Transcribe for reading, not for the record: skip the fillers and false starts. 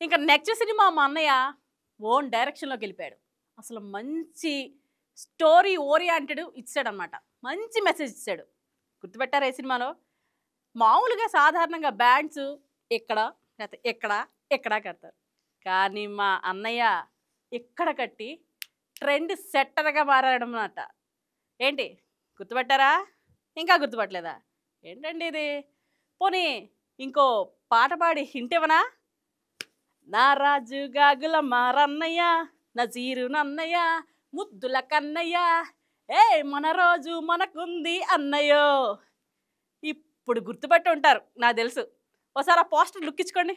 ఇంకా next cinema మా అన్నయ్య ఓన్ డైరెక్షన్లోకి వెళ్ళిపోయాడు. అసలు మంచి స్టోరీ ఓరియంటెడ్ ఇచ్చాడనమాట. మంచి మెసేజ్ ఇచ్చాడు. గుర్తుపెట్టారా ఈ సినిమాలో? మామూలుగా సాధారణంగా బ్యాండ్స్ ఇక్కడ లేకపోతే ఎక్కడ కడతారు. కానీ మా అన్నయ్య ఇక్కడ కట్టి ట్రెండ్ సెట్టర్గా మారాడనమాట. ఏంటి గుర్తుపట్టారా? ఇంకా గుర్తుపట్టలేదా? ఏంటండి ఇది? పోనీ ఇంకో పాట పాడి హింట్ ఇవ్వనా? నా రాజు గాగుల మారన్నయ్య, నజీరు నన్నయ్య, ముద్దుల కన్నయ్య, ఏ మన రోజు మనకుంది అన్నయ్యో. ఇప్పుడు గుర్తుపట్టి ఉంటారు నాకు తెలుసు. ఒకసారి ఆ పోస్టర్ లుక్ ఇచ్చుకోండి.